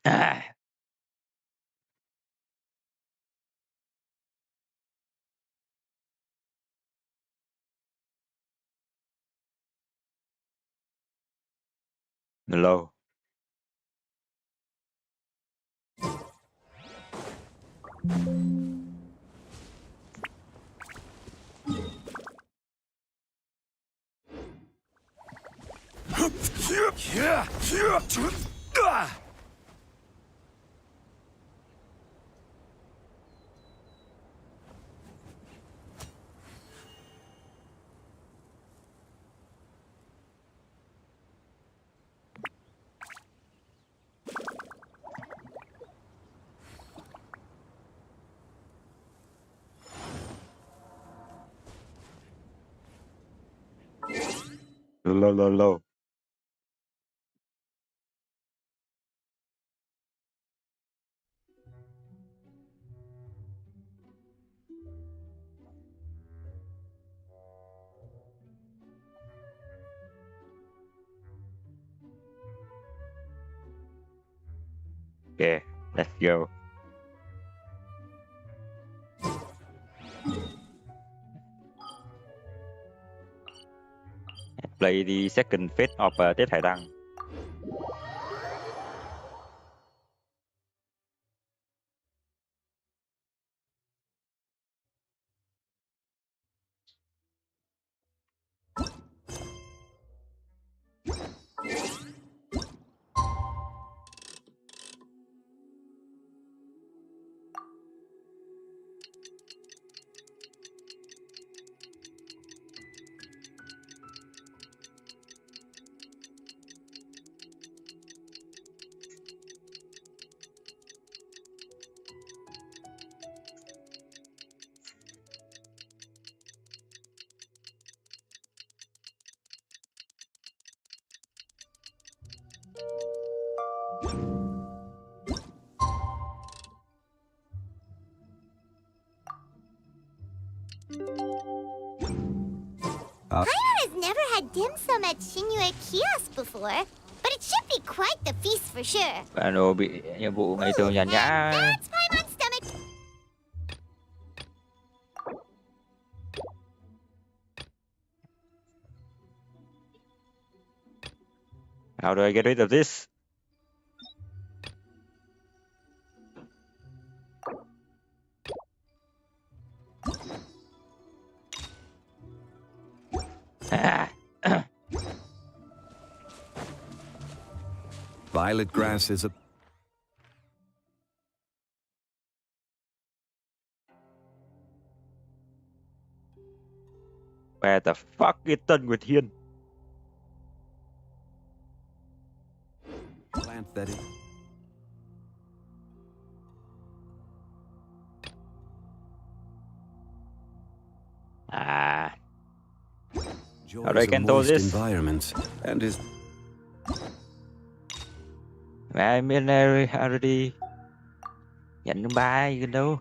À, lâu. Lâu. Okay, let's go. Play the second phase of Tết Hải Đăng. Paimon has never had dim sum at Shinue Kiosk before, but it should be quite the feast for sure. Ano bị nhiệm vụ ngày thường nhàn nhã. That's Paimon's stomach. How do I get rid of this? Ah. Violet grass is a... Where the fuck is Tân Nguyệt Hiên? plant that is... Ah. Joys How do I of control moist this? environments and is... I'm in there already. Nhận ba gì đâu.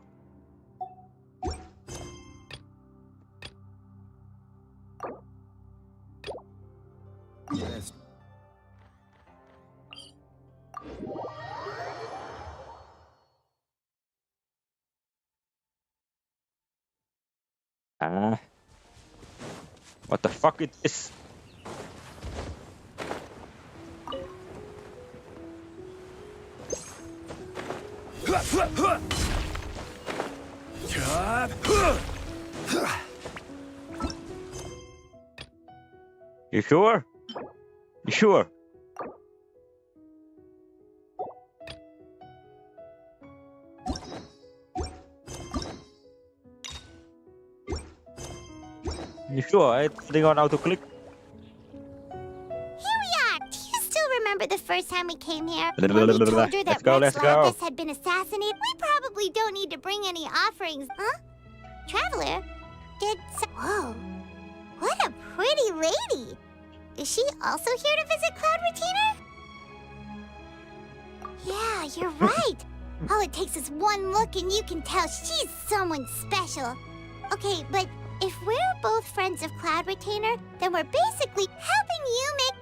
Best. Ah. What the fuck is this? You sure? You sure? You sure? I think on auto click. Here we are. Do you still remember the first time we came here? Let's When we told her that go, Rex let's go. Lapis had been assassinated? We probably don't need to bring any offerings. Huh? Traveler? Whoa. What a pretty lady. Is she also here to visit Cloud Retainer? Yeah, you're right. All it takes is one look and you can tell she's someone special. Okay, but if we're both friends of Cloud Retainer, then we're basically helping you make...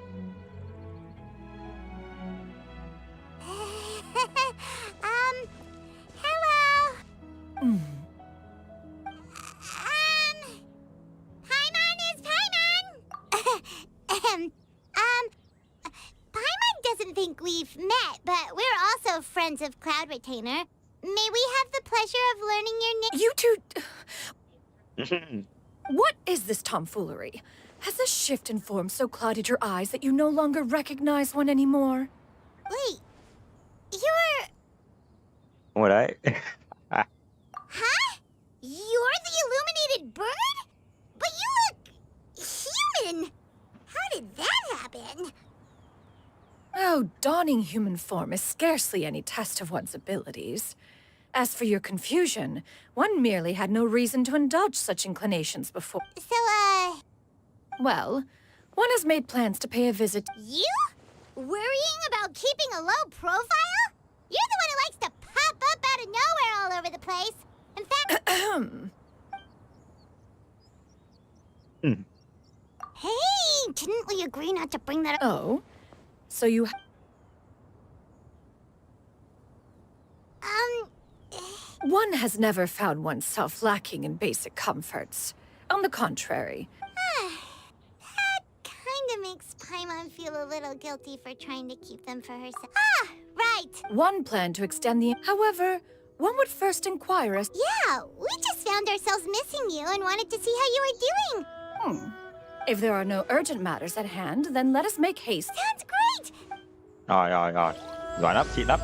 think we've met, but we're also friends of Cloud Retainer. May we have the pleasure of learning your name? You two... What is this tomfoolery? Has a shift in form so clouded your eyes that you no longer recognize one anymore? Wait, you're... Đúng rồi đấy. Huh? You're the illuminated bird? But you look... human! How did that happen? Oh, donning human form is scarcely any test of one's abilities. As for your confusion, one merely had no reason to indulge such inclinations before. So, Well, one has made plans to pay a visit. you? Worrying about keeping a low profile? You're the one who likes to pop up out of nowhere all over the place. In fact... Hey, didn't we agree not to bring that up? Oh? So you... One has never found oneself lacking in basic comforts. On the contrary. That kinda makes Paimon feel a little guilty for trying to keep them for herself. Ah, right. One planned to extend the... However, one would first inquire as... Yeah, we just found ourselves missing you and wanted to see how you were doing. If there are no urgent matters at hand, then let us make haste. Sounds great. Rồi. Gọi nắp, chị nắp.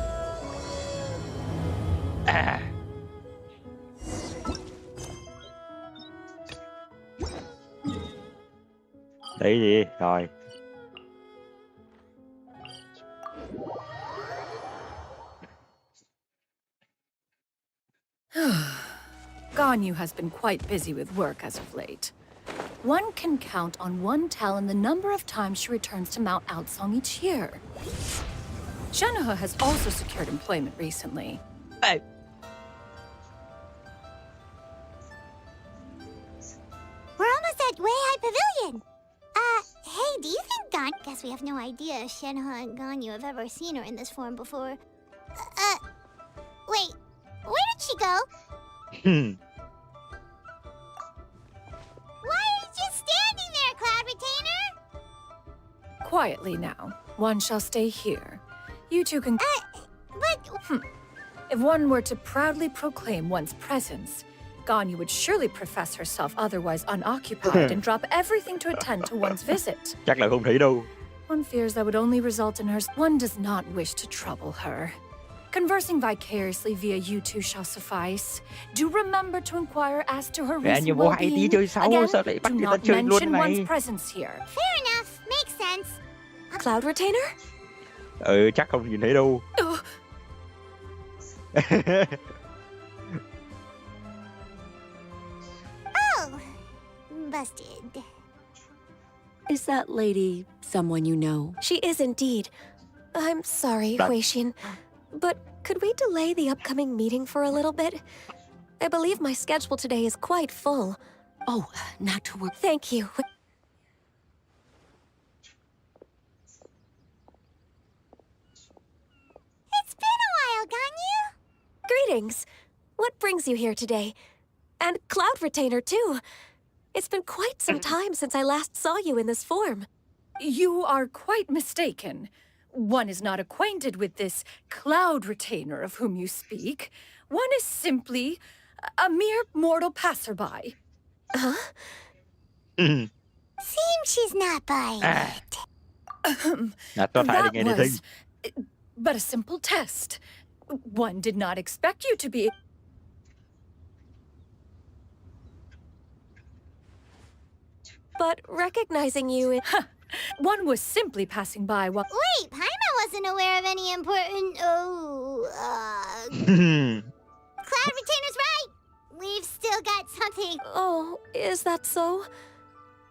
À. Đấy gì? Rồi. Ganyu has been quite busy with work as of late. One can count on one talon the number of times she returns to Mount Outsong each year. Shenoha has also secured employment recently. Ê. We're almost at Weihai Pavilion. Hey, do you think Guess we have no idea if Shenoha and Ganyu have ever seen her in this form before. Wait, where did she go? Why are you just standing there, Cloud Retainer? Quietly now. One shall stay here. You two can... But... If one were to proudly proclaim one's presence, Ganyu would surely profess herself otherwise unoccupied and drop everything to attend to one's visit. Chắc là không thấy đâu. One fears that would only result in her... One does not wish to trouble her. Conversing vicariously via you two shall suffice. Do remember to inquire as to her recent well-being. Again, do not mention one's presence here. Fair enough. Makes sense. Cloud Retainer? Ừ, chắc không nhìn thấy đâu. Oh, busted. Is that lady someone you know? She is indeed. I'm sorry, Huixin, but could we delay the upcoming meeting for a little bit? I believe my schedule today is quite full. Oh, not to worry. Thank you. It's been a while, Ganyu. Greetings. What brings you here today? And Cloud Retainer, too. It's been quite some time since I last saw you in this form. You are quite mistaken. One is not acquainted with this Cloud Retainer of whom you speak. One is simply a mere mortal passerby. Huh? Seems she's not buying it. Not hiding anything. Was but a simple test. One did not expect you to be... But recognizing you in... One was simply passing by while... Wait, Paimon wasn't aware of any important... Cloud Retainer's right! We've still got something... Oh, is that so?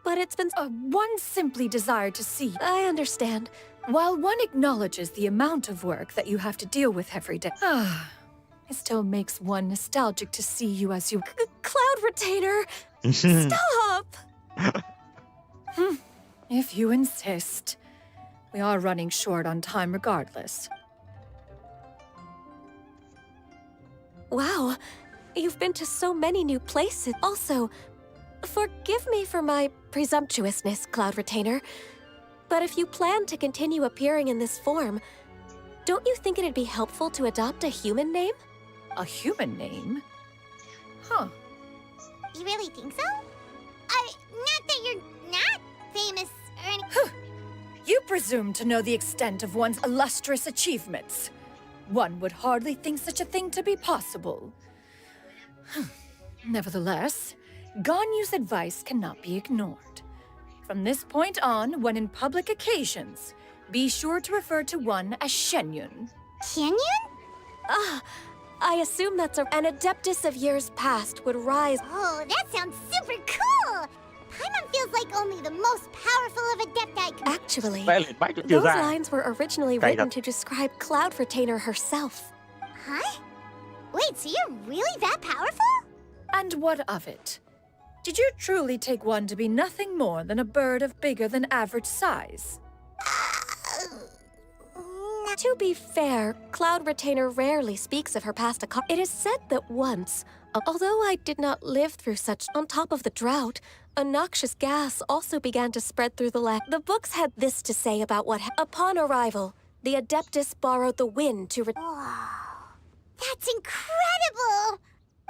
But it's been... One simply desired to see... I understand. While one acknowledges the amount of work that you have to deal with every day... it still makes one nostalgic to see you as you... Cloud Retainer! Stop! If you insist. We are running short on time regardless. Wow, you've been to so many new places. Also, forgive me for my presumptuousness, Cloud Retainer, but if you plan to continue appearing in this form, Don't you think it'd be helpful to adopt a human name? A human name? Huh. You really think so? Not that you're not famous or anything. You presume to know the extent of one's illustrious achievements. One would hardly think such a thing to be possible. Nevertheless, Ganyu's advice cannot be ignored. From this point on, when in public occasions, be sure to refer to one as Shenyun. Canyon? Ah, I assume that's an Adeptus of years past would rise. Oh, that sounds super cool! Paimon feels like only the most powerful of Adepti could... Actually, Vậy là bác chưa those ra. lines were originally Right written up. to describe Cloud Retainer herself. Huh? Wait, so you're really that powerful? And what of it? Did you truly take one to be nothing more than a bird of bigger than average size? To be fair, Cloud Retainer rarely speaks of her past. It is said that once, although I did not live through such, on top of the drought, a noxious gas also began to spread through the land. The books had this to say about what upon arrival, the Adeptus borrowed the wind to Wow. That's incredible!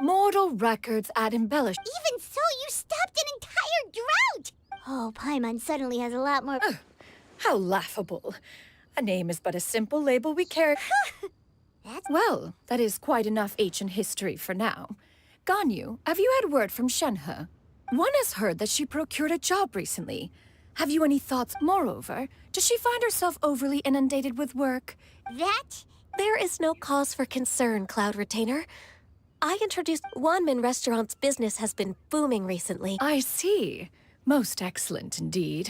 Mortal records add embellish. Even so, you stopped an entire drought! Oh, Paimon suddenly has a lot more... How laughable. A name is but a simple label we carry. Well, that is quite enough ancient history for now. Ganyu, have you had word from Shenhe? One has heard that she procured a job recently. Have you any thoughts? Moreover, does she find herself overly inundated with work? That? There is no cause for concern, Cloud Retainer. I introduced Wanmin Restaurant's business has been booming recently. I see. Most excellent indeed.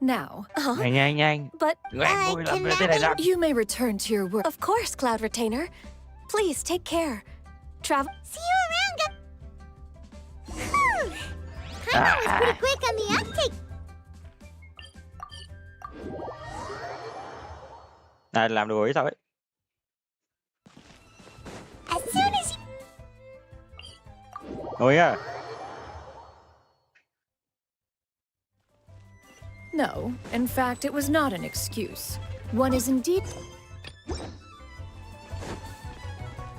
Now, Nhanh. But Quen vui lắm can rồi that thế này be- ra. you may return to your work. of course, Cloud Retainer. Please take care. Travel. See you around, Paimon was pretty quick on the uptake. Này làm được rồi sao ấy? As soon as you... Ngồi á. No, in fact, it was not an excuse. One is indeed...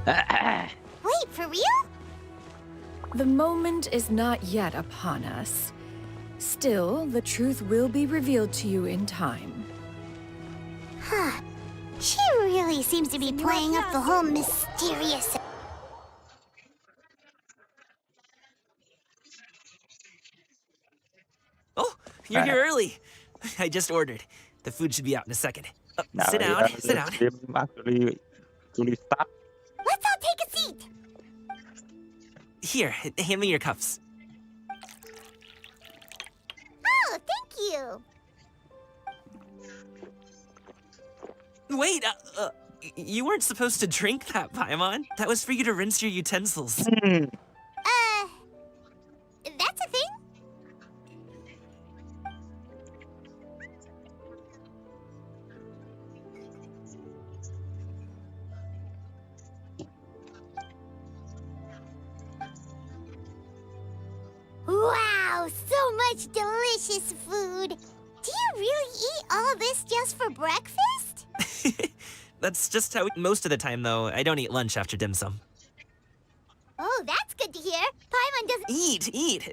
Wait, for real? The moment is not yet upon us. Still, the truth will be revealed to you in time. Huh. She really seems to be playing up the whole mysterious... Oh, you're here early. I just ordered. The food should be out in a second. Sit down, sit down. Actually start. Let's all take a seat! Here, hand me your cups. Oh, thank you! Wait, you weren't supposed to drink that, Paimon. That was for you to rinse your utensils. That's a thing? Wow, so much delicious food! Do you really eat all this just for breakfast? That's just how most of the time, though. I don't eat lunch after dim sum. Oh, that's good to hear. Paimon doesn't... Eat!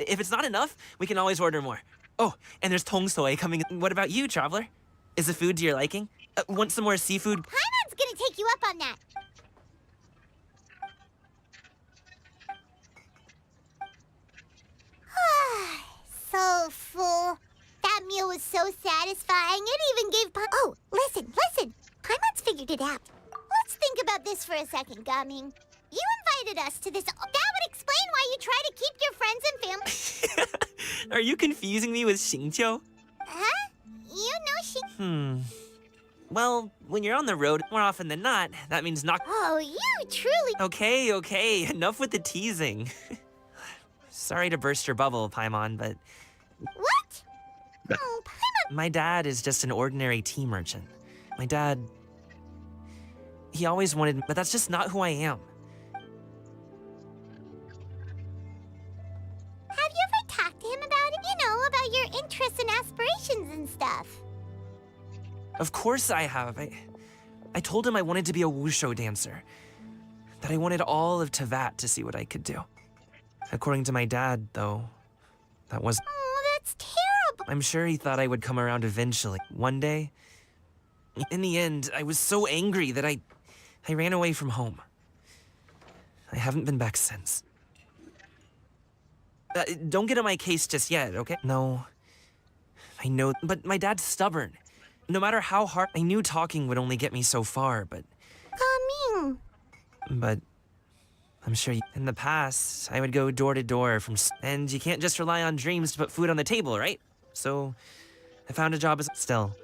If it's not enough, we can always order more. Oh, and there's tong soy coming. What about you, traveler? Is the food to your liking? Want some more seafood? Paimon's gonna take you up on that. So full. That meal was so satisfying. It even gave Oh, listen. Paimon's figured it out. Let's think about this for a second, Gaming. You invited us to this. That would explain why you try to keep your friends and family. Are you confusing me with Xingqiu? Huh? You know she... Well, when you're on the road, more often than not, that means not... Oh, you truly... Okay, enough with the teasing. Sorry to burst your bubble, Paimon, but What? Oh, Paimon... my dad is just an ordinary tea merchant. My dad... He always wanted... But that's just not who I am. Have you ever talked to him about it? You know, about your interests and aspirations and stuff. Of course I have. I told him I wanted to be a wushu dancer. That I wanted all of Tevat to see what I could do. According to my dad, though, that was... Oh, that's terrible. I'm sure he thought I would come around eventually, one day. In the end, I was so angry that I ran away from home. I haven't been back since. Don't get on my case just yet, okay? No. I know, but my dad's stubborn. No matter how hard, I knew talking would only get me so far, but... Coming. But I'm sure in the past, I would go door to door and you can't just rely on dreams to put food on the table, right? So I found a job as still.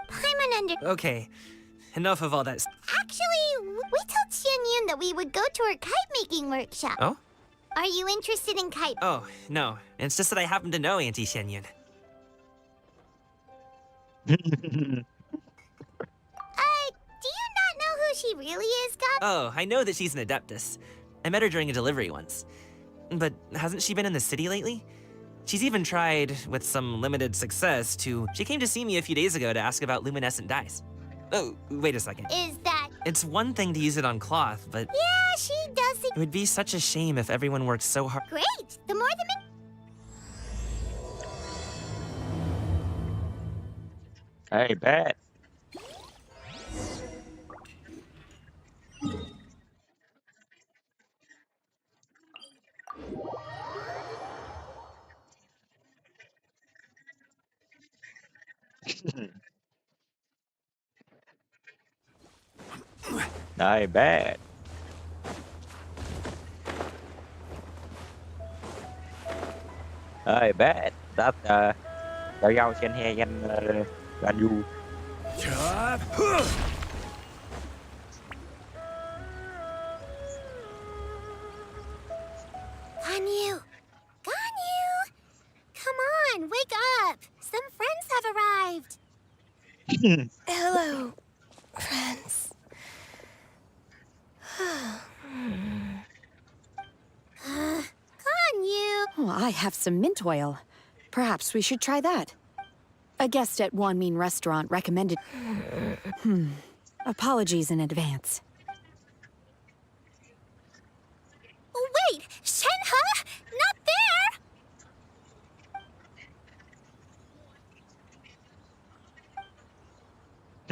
Paimon under... Okay, enough of all that. Actually, we told Xianyun that we would go to her kite-making workshop. Oh? Are you interested in kite? Oh, no. It's just that I happen to know Auntie Xianyun. Do you not know who she really is, Gab? Oh, I know that she's an adeptus. I met her during a delivery once. But hasn't she been in the city lately? She's even tried, with some limited success, She came to see me a few days ago to ask about luminescent dyes. Oh, wait a second. Is that... It's one thing to use it on cloth, but... Yeah, she does it. It would be such a shame if everyone worked so hard. Great! The more the Hey, bad. Not bad. Bad. That đợi nhau trên hè danh là du. Ganyu! Ganyu! Come on, wake up! Some friends have arrived! Hello, friends. Ganyu! Oh, I have some mint oil. Perhaps we should try that. A guest at Wanmin restaurant recommended... Apologies in advance. Wait! Shenhe? Not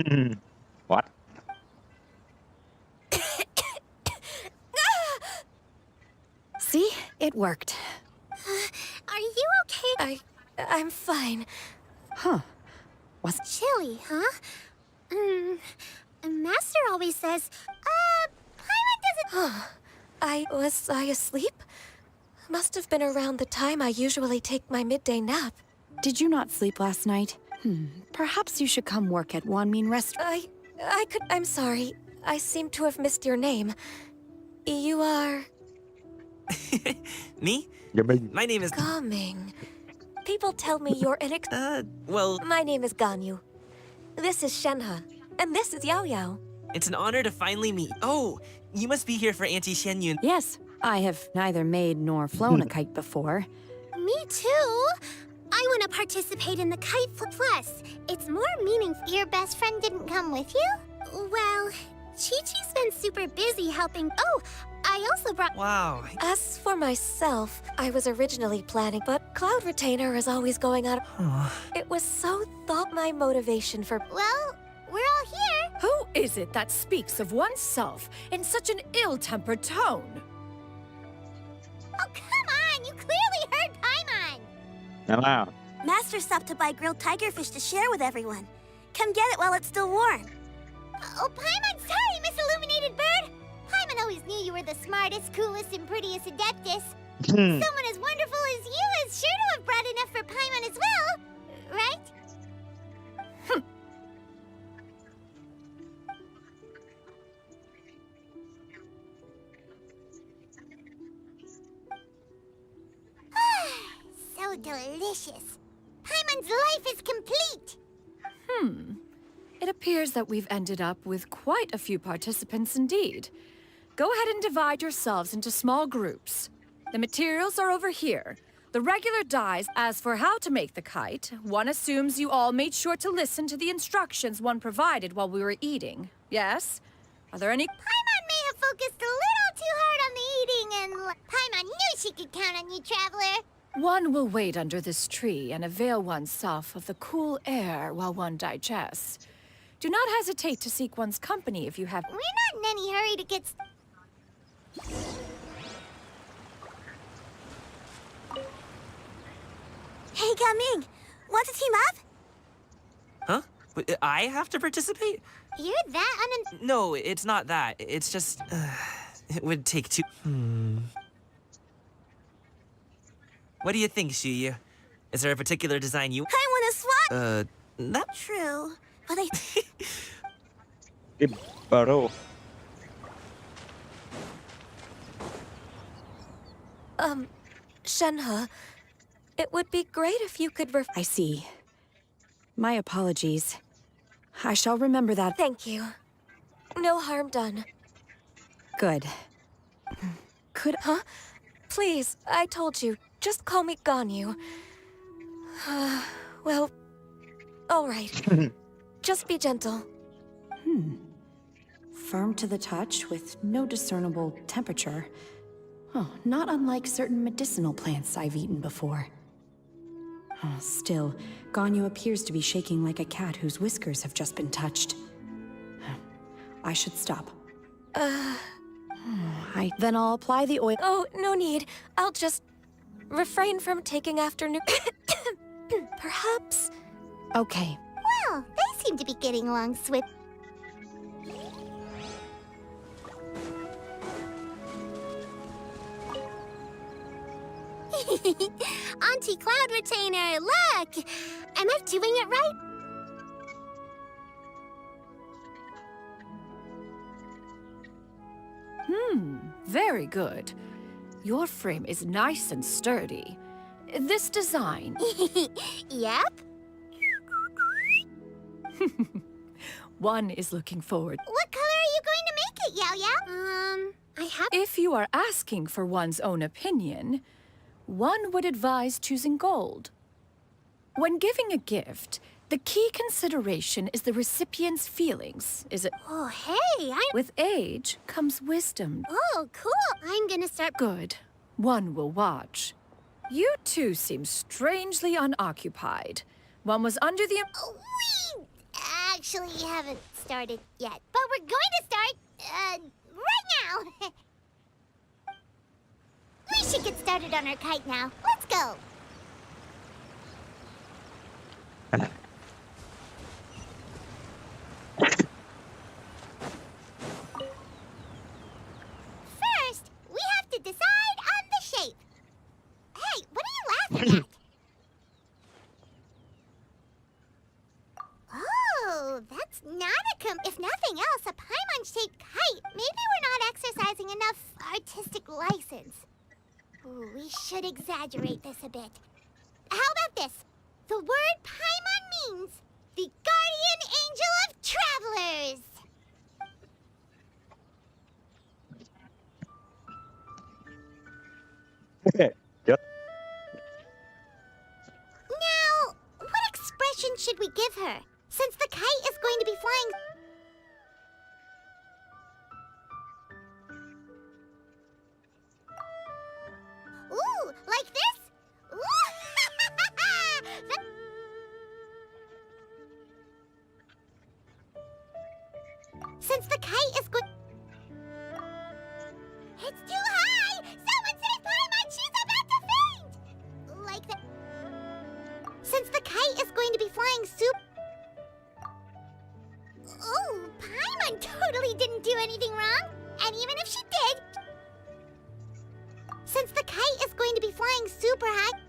there! What? See? It worked. Are you okay? I'm fine. Huh. Chilly, huh? Master always says, Paimon doesn't... Was I asleep? Must have been around the time I usually take my midday nap. Did you not sleep last night? Perhaps you should come work at Wanmin restaurant. I'm sorry. I seem to have missed your name. You are... Me? Dạ mình. My name is... Coming. People tell me you're well... My name is Ganyu. This is Shenhe. And this is Yao Yao. It's an honor to finally meet... Oh, you must be here for Auntie Xianyun. Yes, I have neither made nor flown a kite before. Me too! I want to participate in the kite plus. It's more meaningful. Your best friend didn't come with you? Well, Chi-Chi's been super busy helping. Oh, I also brought... Wow. As for myself, I was originally planning, but Cloud Retainer is always going out. It was so thought my motivation for... Well, we're all here. Who is it that speaks of oneself in such an ill-tempered tone? Oh, come on! You clearly heard Paimon! Wow. Master stopped to buy grilled tigerfish to share with everyone. Come get it while it's still warm. Oh, Paimon, sorry, Miss Illuminated Bird! Paimon always knew you were the smartest, coolest, and prettiest adeptus. Someone as wonderful as you is sure to have brought enough for Paimon as well, right? So delicious. Paimon's life is complete. It appears that we've ended up with quite a few participants indeed. Go ahead and divide yourselves into small groups. The materials are over here. The regular dies. As for how to make the kite, one assumes you all made sure to listen to the instructions one provided while we were eating. Yes? Are there any... Paimon may have focused a little too hard on the eating, and Paimon knew she could count on you, Traveler. One will wait under this tree and avail oneself of the cool air while one digests. Do not hesitate to seek one's company if you have... We're not in any hurry to get... Hey, Gaming! Want to team up? Huh? Wait, I have to participate? You're that No, it's not that. It's just... it would take too... What do you think, Shuyu? Is there a particular design you... I want to swap! That... True. But I... Bro. Shenhe, it would be great if you could I see. My apologies. I shall remember that. Thank you. No harm done. Good. Could... Huh? Please, I told you. Just call me Ganyu. Well, all right. Just be gentle. Firm to the touch with no discernible temperature. Oh, not unlike certain medicinal plants I've eaten before. Oh, still, Ganyu appears to be shaking like a cat whose whiskers have just been touched. I should stop. Then I'll apply the oil. Oh, no need. I'll just refrain from taking afternoon. Perhaps. Okay. Well, they seem to be getting along swift. Anti-cloud retainer, look! Am I doing it right? Very good. Your frame is nice and sturdy. This design... Yep. One is looking forward. What color are you going to make it, Yao Yao? I have... If you are asking for one's own opinion, one would advise choosing gold. When giving a gift, the key consideration is the recipient's feelings. Is it... Oh, hey, With age comes wisdom. Oh, cool. I'm gonna start... Good. One will watch. You two seem strangely unoccupied. One was under the... We actually haven't started yet, but we're going to start, right now. We should get started on our kite now. Let's go. First, we have to decide on the shape. Hey, what are you laughing at? Oh, that's not a if nothing else, a Paimon-shaped kite. Maybe we're not exercising enough artistic license. Ooh, we should exaggerate this a bit. How about this? The word Paimon means the guardian angel of travelers. Chết. Now, what expression should we give her? Since the kite is going to be flying... Ooh, like this? Since the kite is going... It's too high! Someone save Paimon! She's about to faint! Like that. Since the kite is going to be flying Oh, Paimon totally didn't do anything wrong. And even if she did... Since the kite is going to be flying super high...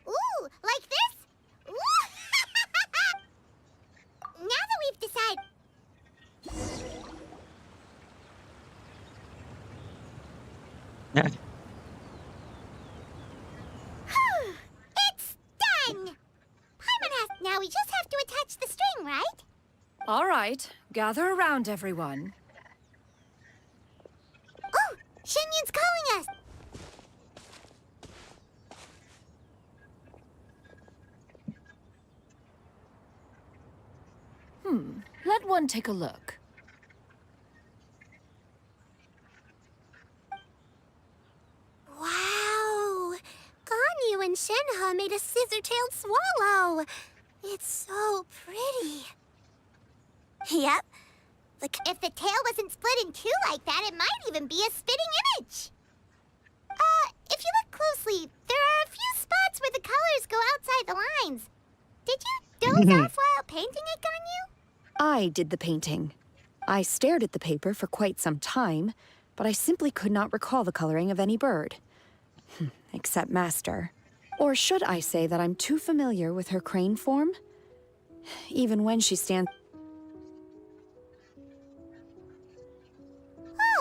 Ooh, like this? Ooh. Now that we've decided... It's done! Paimon has... Now we just have to attach the string, right? All right, gather around, everyone. Oh, Shen Yun's calling us! Let one take a look. Wow! Ganyu and Shenhe made a scissor-tailed swallow. It's so pretty. Yep. If the tail wasn't split in two like that, it might even be a spitting image. If you look closely, there are a few spots where the colors go outside the lines. Did you doze off while painting it, Ganyu? I did the painting. I stared at the paper for quite some time, but I simply could not recall the coloring of any bird. Except Master. Or should I say that I'm too familiar with her crane form? Even when she stands...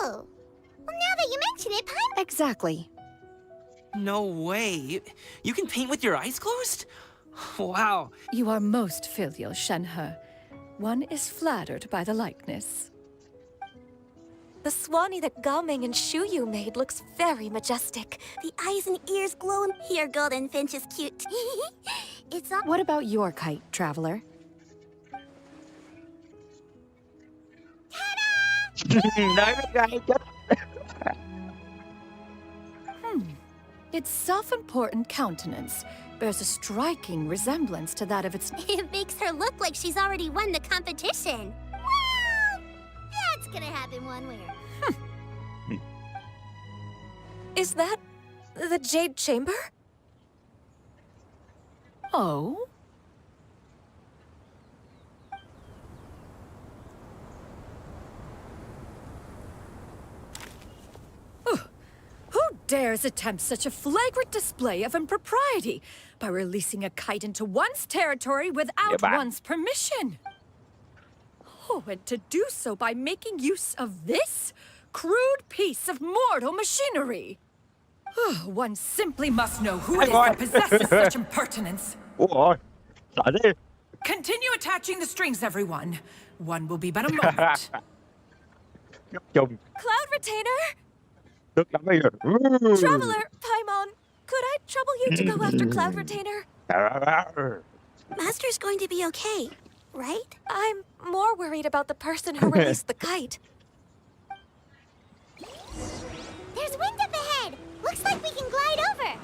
Oh. Well, now that you mention it, Paimon... Exactly. No way. You can paint with your eyes closed? Wow. You are most filial, Shenhe. One is flattered by the likeness. The Swanee that Gaming and Shuyu made looks very majestic. The eyes and ears glow, and your golden finch is cute. It's all... What about your kite, Traveler? Nói với gai chết. Its self-important countenance bears a striking resemblance to that of its... It makes her look like she's already won the competition. Well, that's gonna happen one way or... Is that the Jade Chamber? Oh? Who dares attempt such a flagrant display of impropriety by releasing a kite into one's territory without bạn. one's permission? Oh, and to do so by making use of this crude piece of mortal machinery. One simply must know who it is that possesses such impertinence. Ủa rồi. Sợ thế. Continue attaching the strings, everyone. One will be but a moment. Ngấp chung. Cloud Retainer? Tức lắm bây giờ. Traveler, Paimon, could I trouble you to go after Cloud Retainer? Master's going to be okay, right? I'm more worried about the person who released the kite. There's wind up ahead. Looks like we can glide over.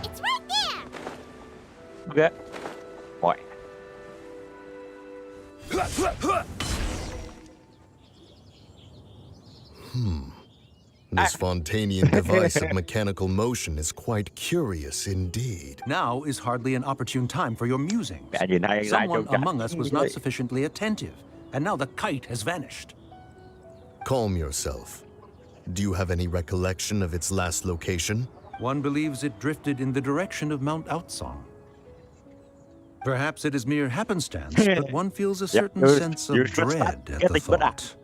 It's right there. Ghê. Ôi. This Fontanian device of mechanical motion is quite curious indeed. Now is hardly an opportune time for your musings. Mẹ nhìn hay lại Someone trông chả. among us was not sufficiently attentive, and now the kite has vanished. Calm yourself. Do you have any recollection of its last location? One believes it drifted in the direction of Mount Outsong. Perhaps it is mere happenstance, but one feels a certain sense of dread at the thought.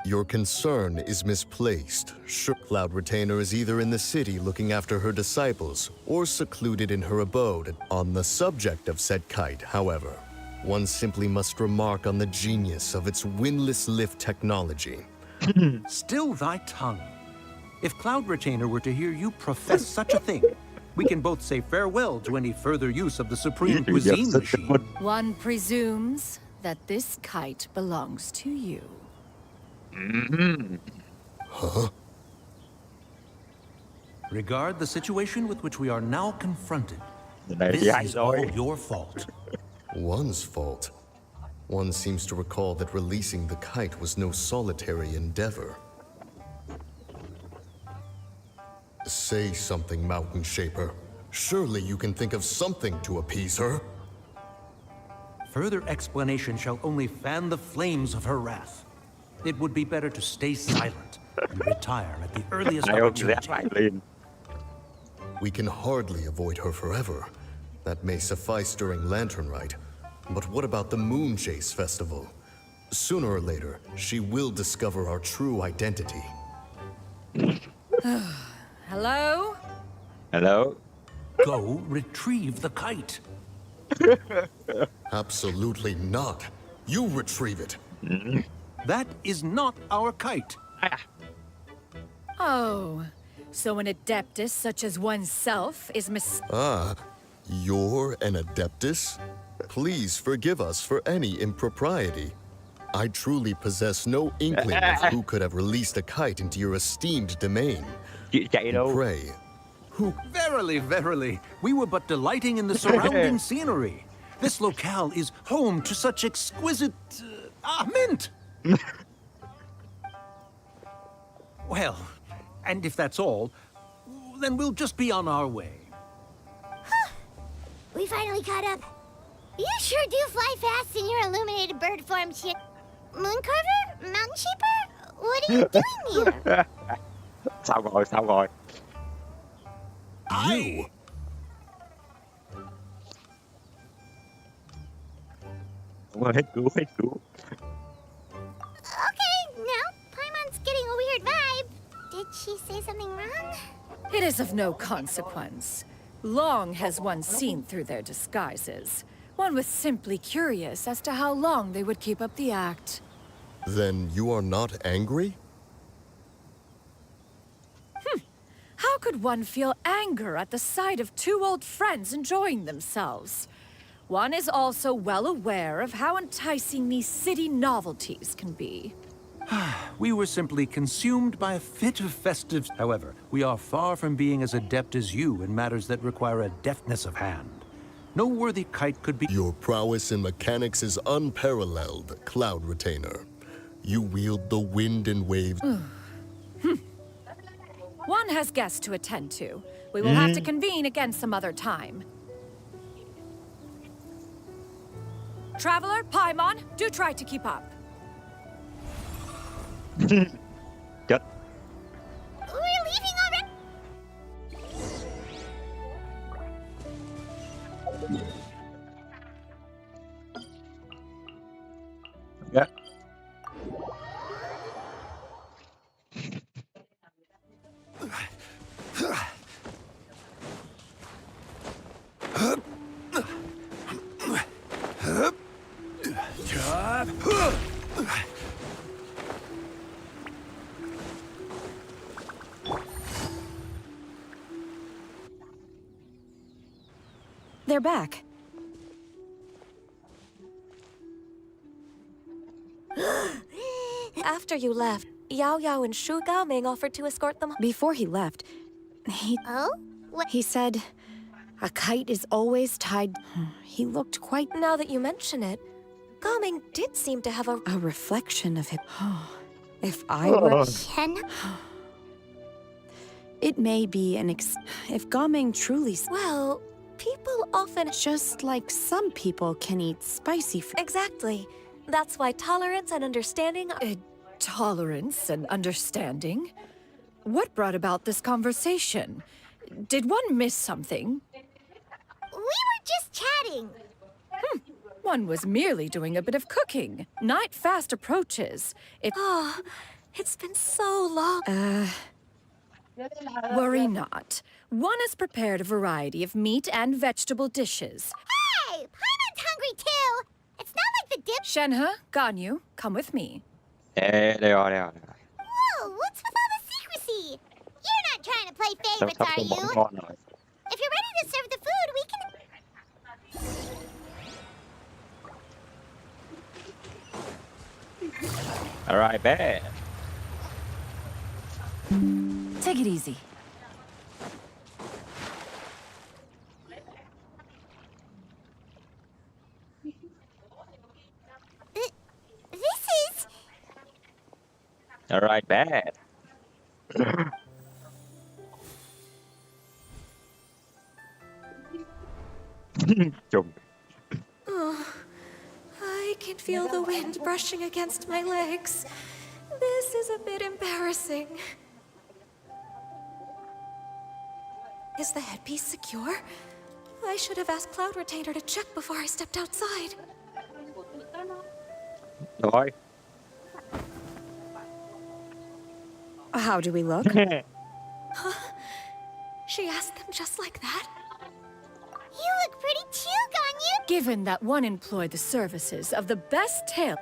Your concern is misplaced. Sure, Cloud Retainer is either in the city looking after her disciples or secluded in her abode. On the subject of said kite, however, one simply must remark on the genius of its windless lift technology. Still thy tongue. If Cloud Retainer were to hear you profess such a thing, we can both say farewell to any further use of the supreme cuisine machine. One presumes that this kite belongs to you. Huh? Regard the situation with which we are now confronted. Này This thì hay is all rồi. your fault. One's fault. One seems to recall that releasing the kite was no solitary endeavor. Say something, Mountain Shaper. Surely you can think of something to appease her. Further explanation shall only fan the flames of her wrath. It would be better to stay silent and retire at the earliest Ai ôm rẽ opportunity. phải liền. We can hardly avoid her forever. That may suffice during Lantern Rite. But what about the Moon Chase Festival? Sooner or later, she will discover our true identity. Hello? Hello. Go retrieve the kite. Absolutely not. You retrieve it. That is not our kite. Oh, so an adeptus such as oneself is Ah, you're an adeptus? Please forgive us for any impropriety. I truly possess no inkling of who could have released a kite into your esteemed domain. Chị chạy đâu? Pray, who... Verily, verily, we were but delighting in the surrounding scenery. This locale is home to such exquisite... mint! Well, and if that's all, then we'll just be on our way. We finally caught up. You sure do fly fast in your illuminated bird form ship. Mooncarver? Mountain Sheeper? What are you doing here? Sao rồi, sao rồi? You! Đúng rồi, hết cứu, hết cứu. Okay, now Paimon's getting a weird vibe. Did she say something wrong? It is of no consequence. Long has one seen through their disguises. One was simply curious as to how long they would keep up the act. Then you are not angry? How could one feel anger at the sight of two old friends enjoying themselves? One is also well aware of how enticing these city novelties can be. We were simply consumed by a fit of festive... However, we are far from being as adept as you in matters that require a deftness of hand. No worthy kite could be... Your prowess in mechanics is unparalleled, Cloud Retainer. You wield the wind and waves... One has guests to attend to. We will have to convene again some other time. Traveler, Paimon, do try to keep up. Chết. We're leaving already? Dạ. They're back. After you left, Yao Yao and Shu Gaoming offered to escort them. Before he left, Oh? What? he said, a kite is always tied... He looked quite... Now that you mention it, Gaoming did seem to have a reflection of him. If I were... Chen? It may be an If Gaoming truly... Well, people often... Just like some people can eat spicy food. Exactly. That's why tolerance and understanding... Tolerance and understanding? What brought about this conversation? Did one miss something? We were just chatting. One was merely doing a bit of cooking. Night fast approaches. Oh, it's been so long. Worry not. One has prepared a variety of meat and vegetable dishes. Hey! Paimon's hungry too! It's not like the dip... Shenhe, Ganyu, come with me. Ê, đây rồi, đây rồi. Whoa, what's with all the secrecy? You're not trying to play Sắp favorites, sắp are tôi bỏng you? ngon rồi. If you're ready to serve the food, we can... Alright, bet. Take it easy. This is... Alright, bet. Trùng. I can feel the wind brushing against my legs. This is a bit embarrassing. Is the headpiece secure? I should have asked Cloud Retainer to check before I stepped outside. Rồi. How do we look? She asked them just like that? You look pretty too, Ganyu. Given that one employed the services of the best tail...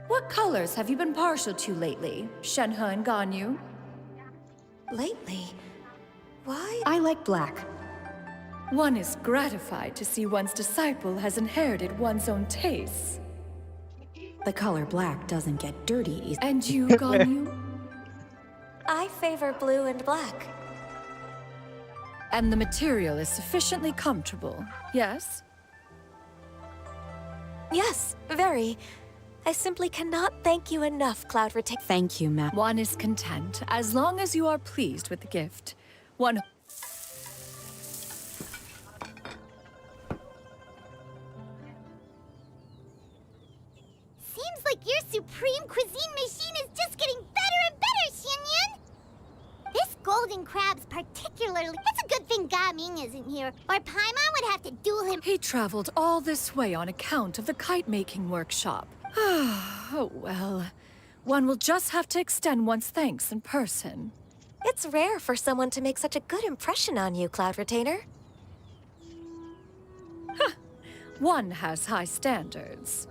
What colors have you been partial to lately, Shenhe and Ganyu? Lately? Why? I like black. One is gratified to see one's disciple has inherited one's own tastes. The color black doesn't get dirty easily. And you, Ganyu? I favor blue and black. And the material is sufficiently comfortable, yes? Yes, very. I simply cannot thank you enough, Cloud Retainer. Thank you, ma'am. One is content, as long as you are pleased with the gift. One... Seems like your supreme cuisine machine is just getting better and better, Xianyun. This golden crab's particularly... It's a good thing Ga Ming isn't here, or Paimon would have to duel him. He traveled all this way on account of the kite-making workshop. Oh, well. One will just have to extend one's thanks in person. It's rare for someone to make such a good impression on you, Cloud Retainer. One has high standards.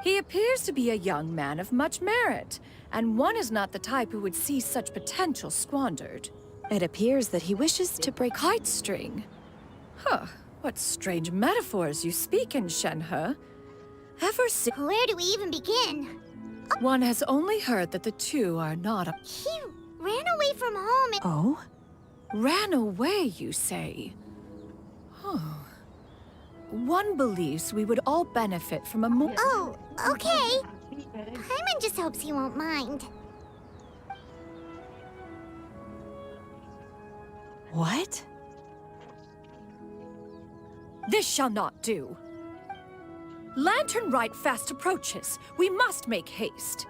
He appears to be a young man of much merit, and one is not the type who would see such potential squandered. It appears that he wishes to break... Kite string? Huh, what strange metaphors you speak in, Shenhe. Ever since... Where do we even begin? One has only heard that the two are not a... He ran away from home and... Oh? Ran away, you say? Oh. One believes we would all benefit from a more... Oh, okay. Paimon just hopes he won't mind. What? This shall not do. Lantern Rite fast approaches. We must make haste.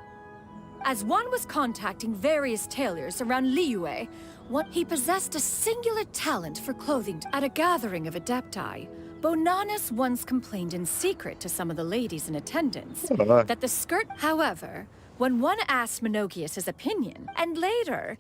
As one was contacting various tailors around Liyue, he possessed a singular talent for clothing. At a gathering of Adepti, Bonanis once complained in secret to some of the ladies in attendance that the skirt... However, when one asked Menogius' opinion, and later...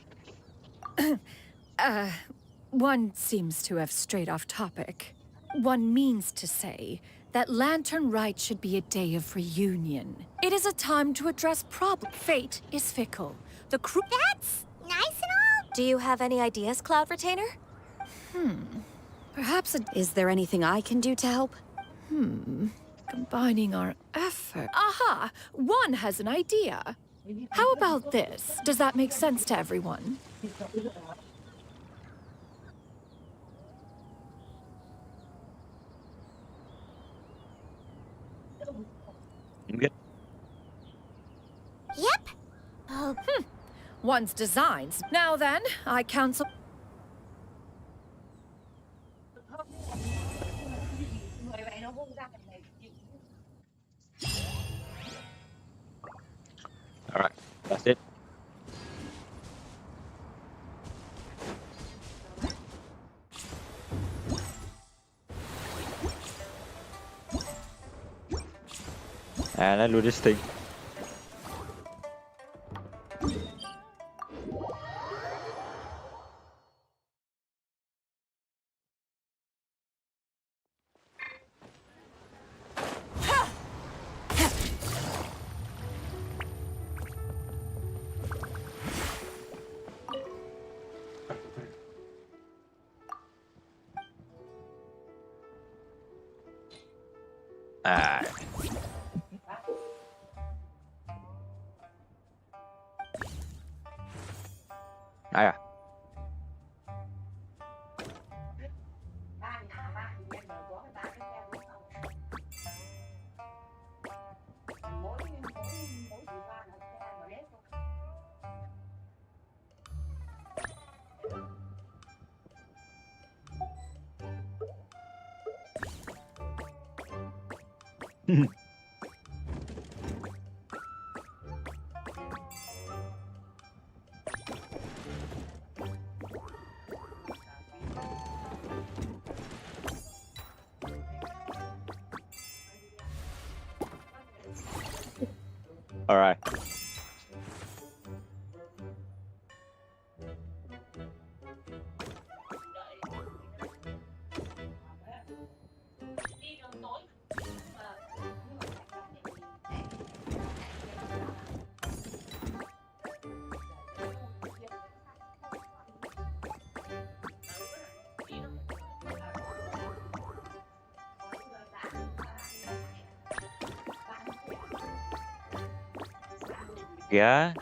one seems to have strayed off topic. One means to say that Lantern Rite should be a day of reunion. It is a time to address problems. Fate is fickle. The crew... That's nice and all. Do you have any ideas, Cloud Retainer? Perhaps a... Is there anything I can do to help? Combining our effort... Aha! One has an idea. How about this? Does that make sense to everyone? Good. Yep. Oh, One's designs. Now then, I counsel... All right, that's it. À, nó luôn distinct. À. Đây à. All right. Kìa.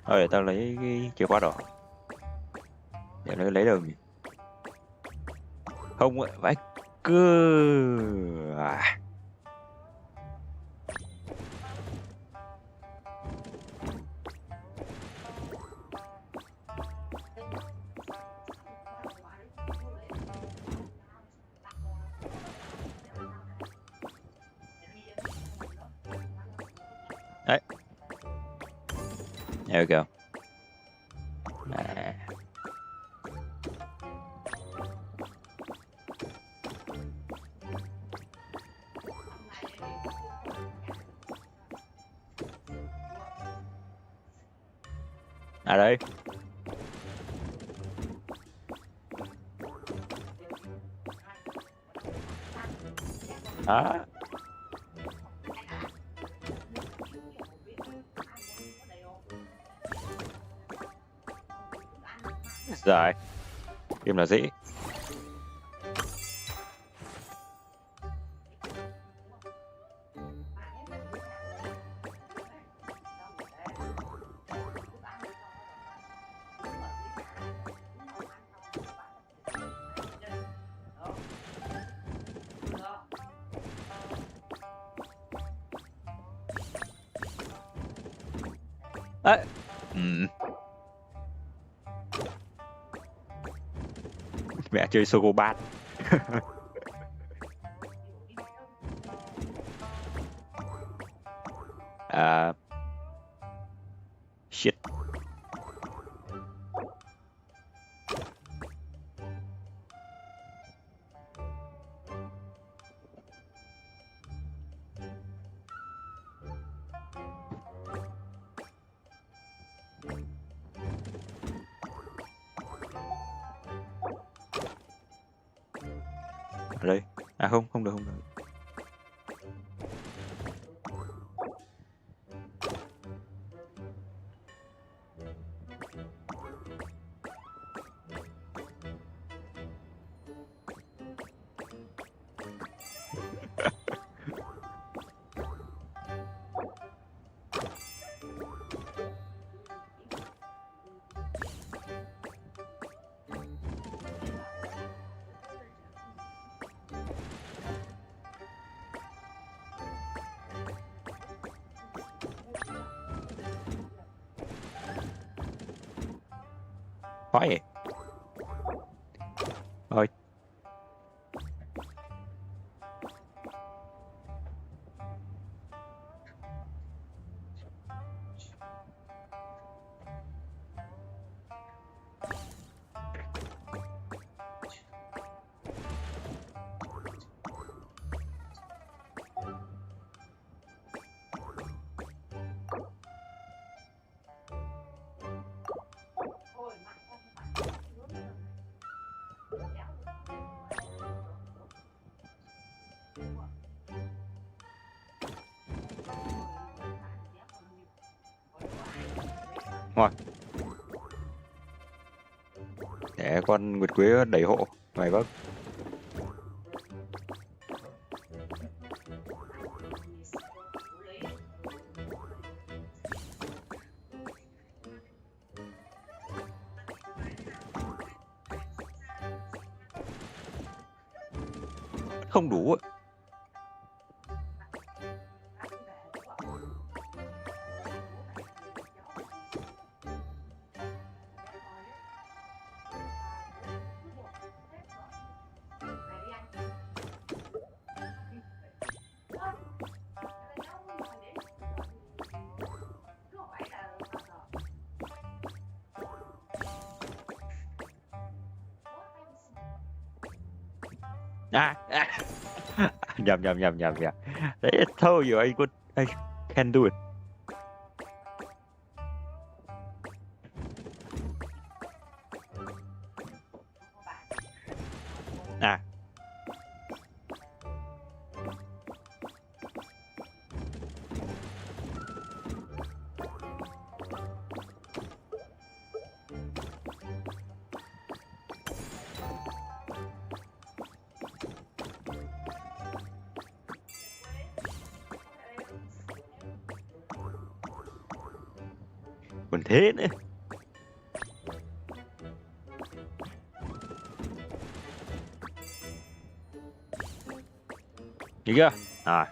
Thôi để tao lấy cái chìa khóa đỏ. Để nó lấy được gì. Không phải cứ đấy. There we go. À đây. Đó. Rồi. Kim là gì? À, mẹ chơi Sogo Bat. Shit. Ở đây. À không, không được, không được. Khó vậy. Thôi. Thôi. Để con Nguyệt Quế đẩy hộ. Mày vâng. Không đủ ạ. Nhầm. Đấy, I told you I can do it. Còn thế nữa. Được chưa? Rồi.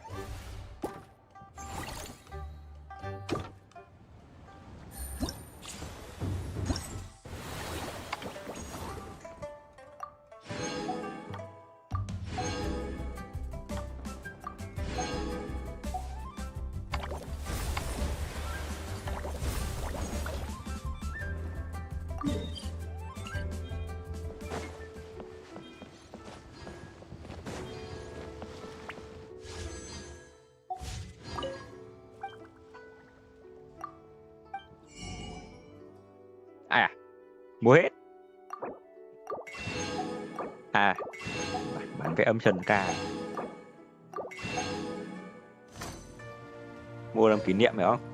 À, mua hết. À, bán cái âm trần ca. Mua làm kỷ niệm phải không?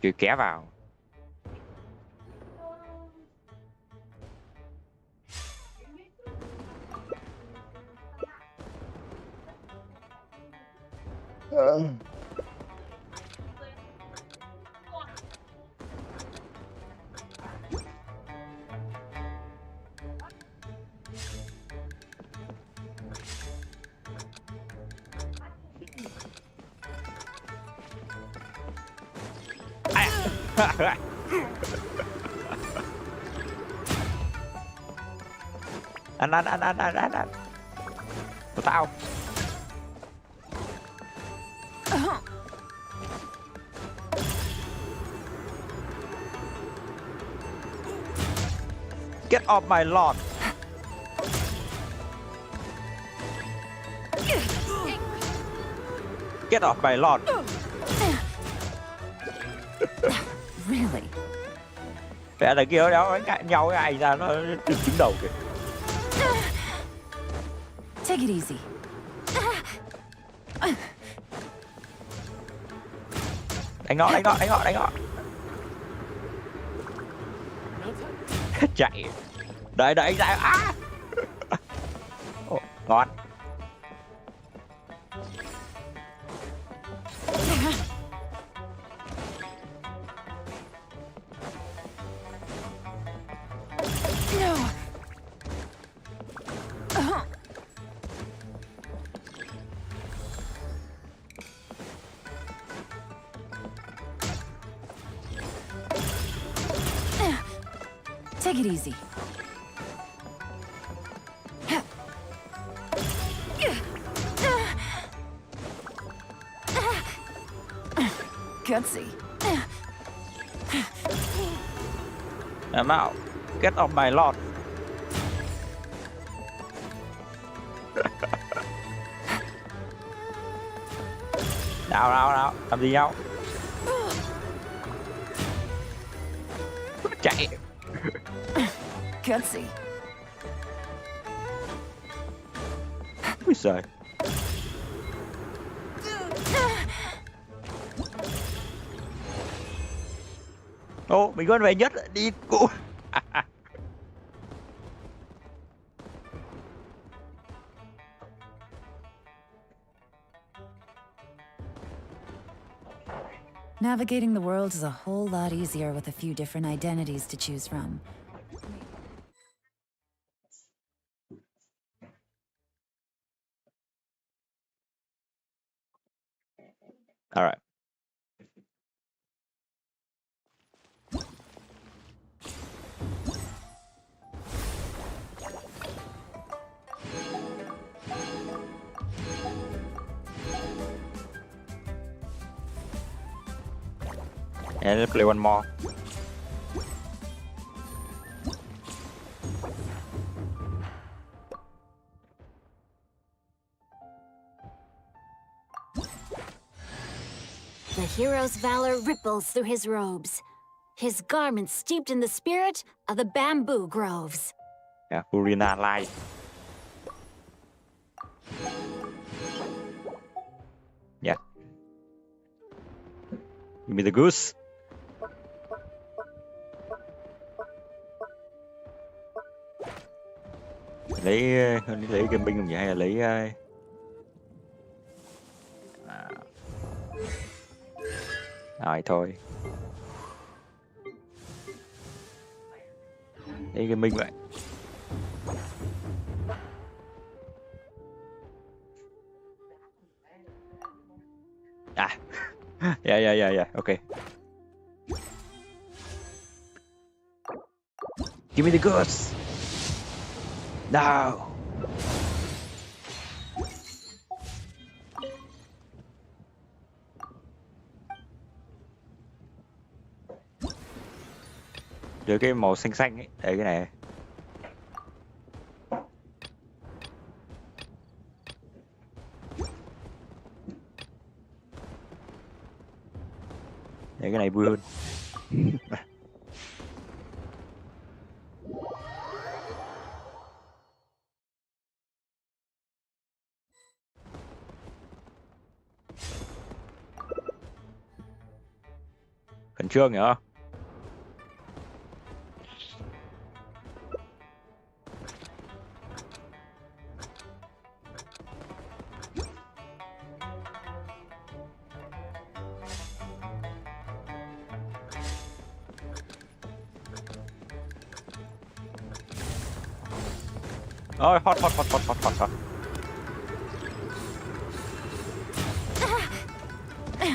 Cứ kéo vào. Ăn của tao. Get off my lawn. Get off my lawn. Really? Mẹ là kia đó cãi nhau cái anh ra nó đứng đầu kìa. Take it easy. Đánh nó. Chạy. Đợi anh ra. À. Ồ, ngon. Take it easy. Gutsy. I'm out. Get off my lawn. Nào. Làm gì nhau? Chạy. Gutsy. Úi giời. Ô, mình con về nhất đi cụ. Navigating the world is a whole lot easier with a few different identities to choose from. All right. Yeah, let's play one more. The hero's valor ripples through his robes, his garments steeped in the spirit of the bamboo groves. Yeah, Purina Light. Yeah. Give me the goose. Lấy cái binh không vậy hay là lấy rồi thôi. Lấy cái binh vậy. À. Yeah, okay. Give me the goods. No. Đưa cái màu xanh xanh ấy, để cái này. Để cái này vui hơn. Khẩn trương nhở? Ôi, hot.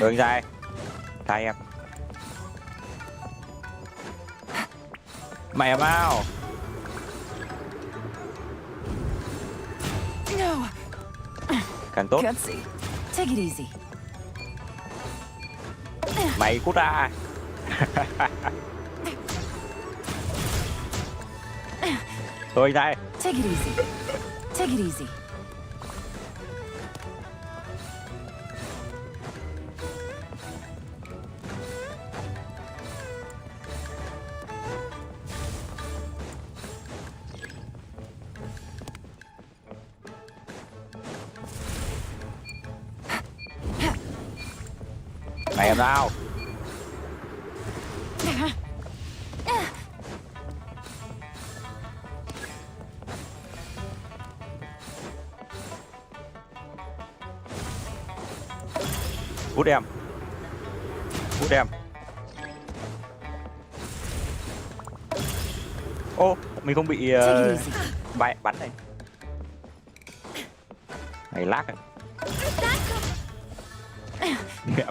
Đường dài. Thay em. Mày mau. Càng tốt. Take it easy. Mày cút ra. Tôi đây. Take it easy. Take it easy. Mày làm sao? Hút em. Ô, mình không bị bắn này. Này lag này.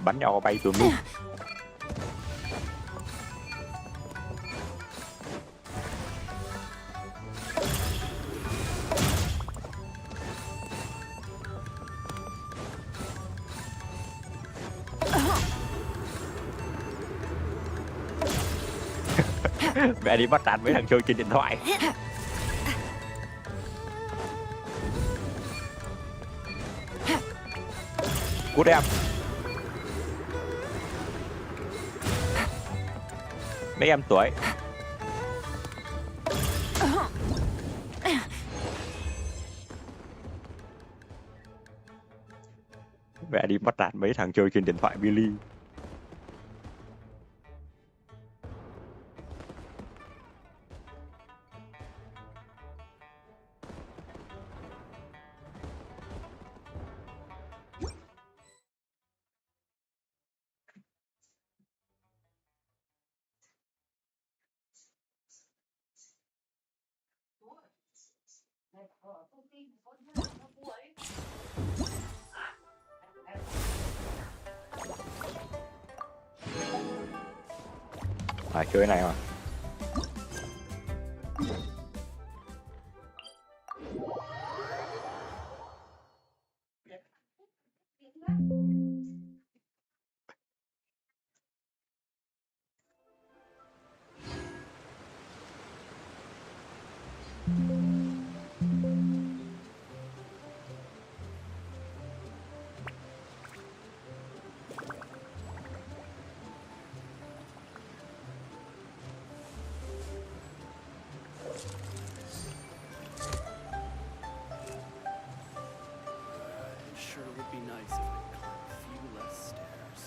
Bắn nhau bay tùm lum. Mẹ đi bắt đàn mấy thằng chơi trên điện thoại. Cút em. Mấy em tuổi. Mẹ đi bắt đàn mấy thằng chơi trên điện thoại Billy. Chơi này mà. be nice if I climb a few less stairs.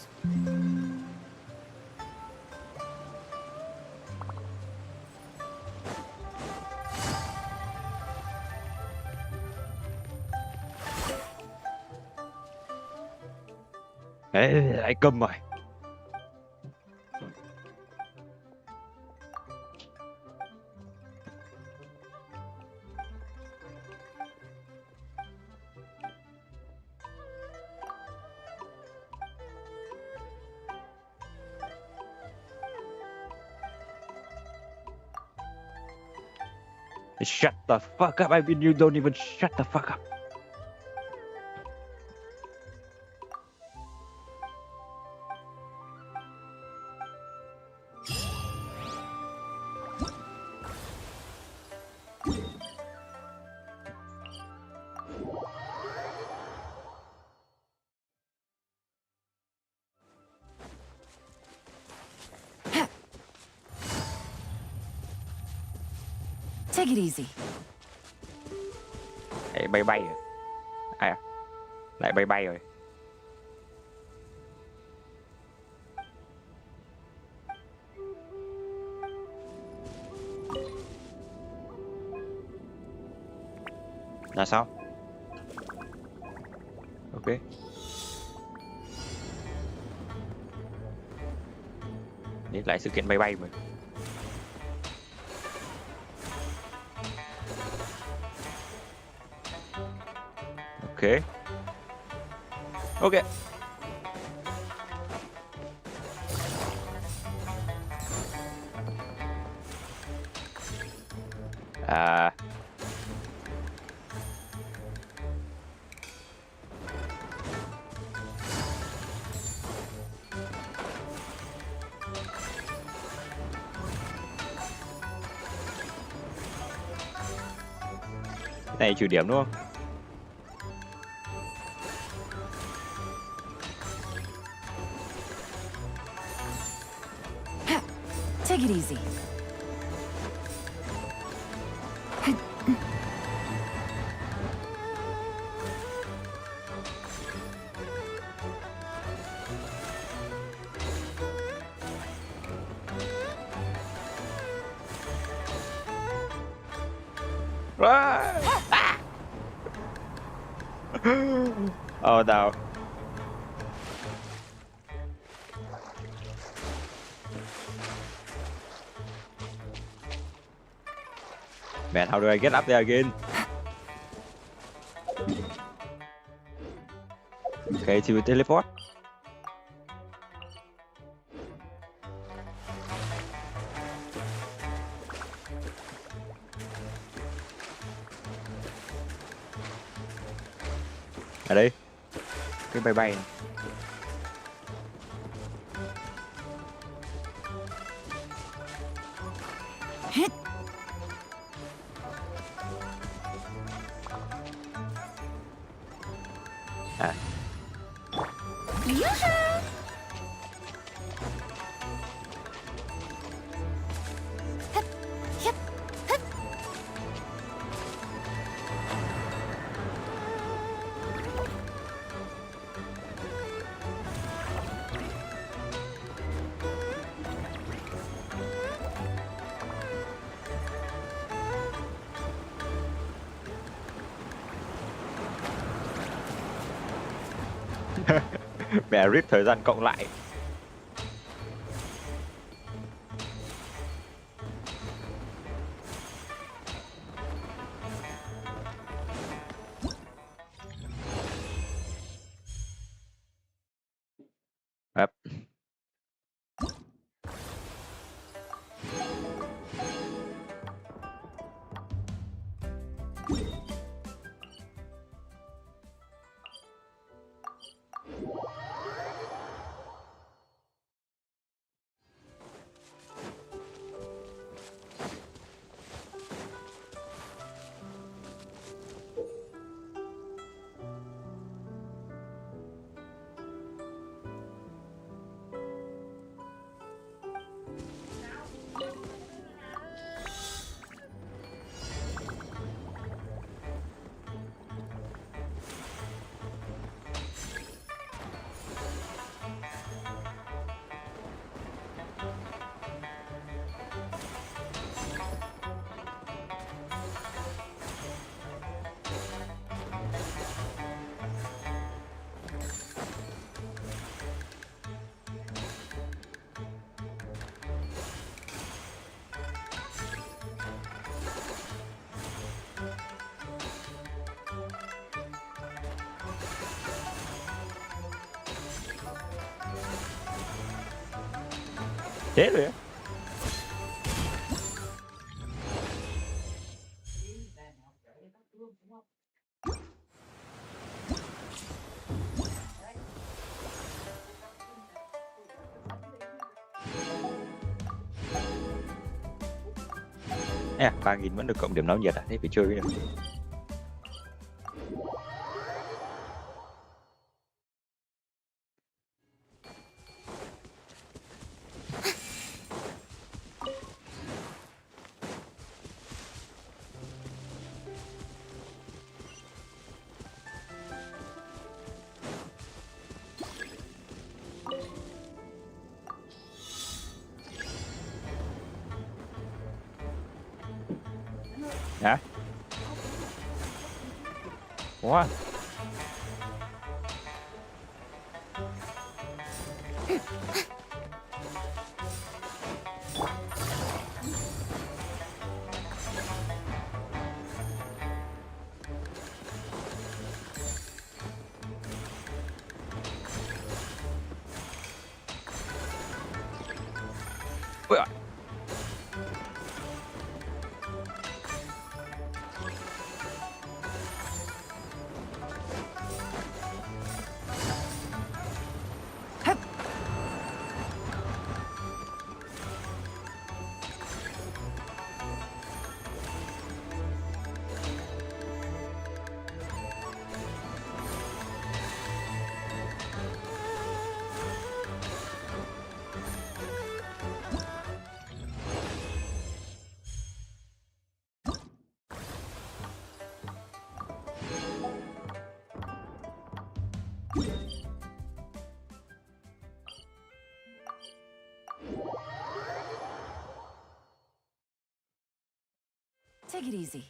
Đấy, lại câm rồi. Shut the fuck up. I mean, you don't even shut the fuck up. Take it easy. Lại bay bay rồi. À, lại bay bay rồi. Là sao? Ok. Để lại sự kiện bay bay mà. Ok. Ok. À. Cái này trừ điểm đúng không? Take it easy. Oh no. Man, how do I get up there again? Okay, to teleport. Ở đây. Cái bay bay này. À. Mẹ rip thời gian cộng lại. Yep. Thế rồi á. À, 3.000 vẫn được cộng điểm náo nhiệt à? Thế phải chơi cái này. Hả? Ủa? Ui giời. Take it easy.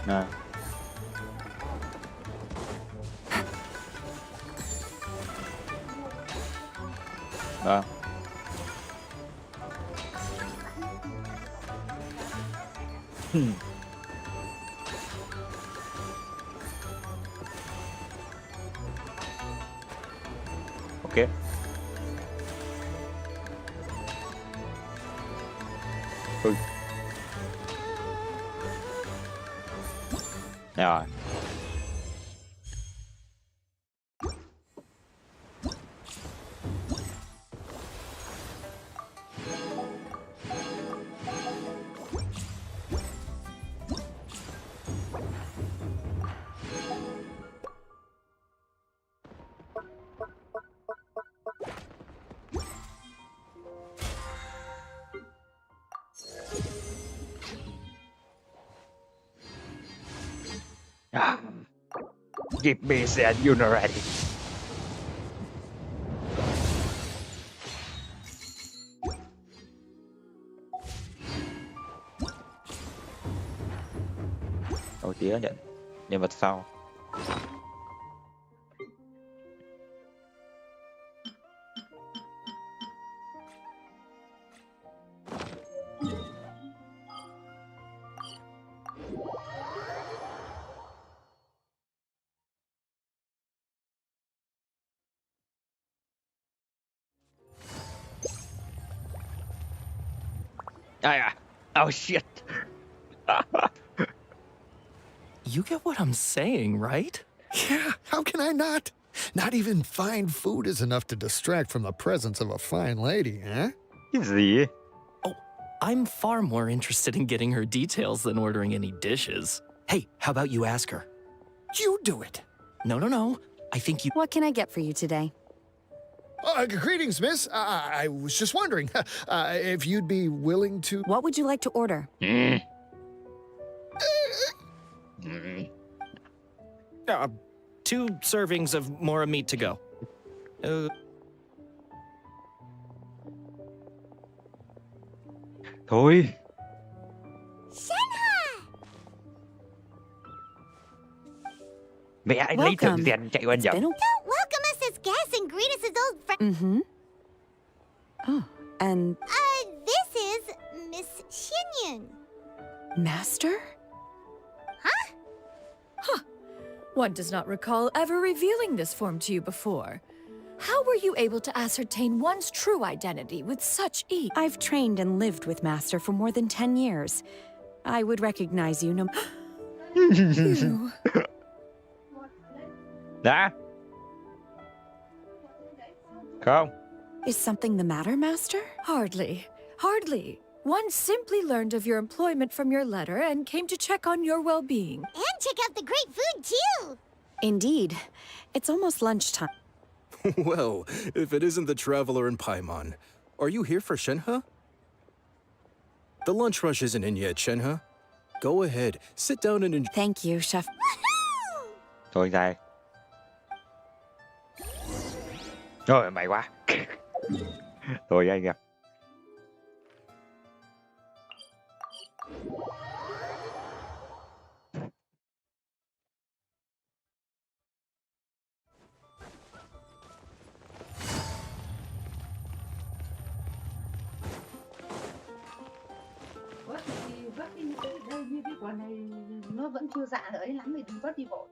À. Vâng. Ok. Ui. Rồi. Ah, give me that unity. Đầu tía nhận nhân vật sau. Oh shit. You get what I'm saying, right? Yeah, how can I not? Not even fine food is enough to distract from the presence of a fine lady, huh? Cái gì ấy? Oh, I'm far more interested in getting her details than ordering any dishes. Hey, how about you ask her? You do it. No. I think you... What can I get for you today? Greetings, miss. I was just wondering if you'd be willing to... What would you like to order? 2 servings of mora meat to go. Thôi. Mẹ anh lấy thử Welcome. tiền chạy qua It's nhầm. been a... Don't welcome us as guests and greet us as old friends. Mm-hmm. Oh, and This is Miss Xinyun. Master? One does not recall ever revealing this form to you before. How were you able to ascertain one's true identity with such ease? I've trained and lived with Master for more than 10 years. I would recognize you no... You. Đã. Không. Is something the matter, Master? Hardly. Hardly. One simply learned of your employment from your letter and came to check on your well-being. And check out the great food, too. Indeed. It's almost lunchtime. Well, if it isn't the traveler in Paimon, are you here for Shenhe? The lunch rush isn't in yet, Shenhe. Go ahead, sit down and enjoy. Thank you, Chef. Thôi dài. Rồi mày quá. Thôi anh em. Vớt đi những cái đây như cái quả này nó vẫn chưa dạ ở ấy lắm thì đừng vớt đi vội.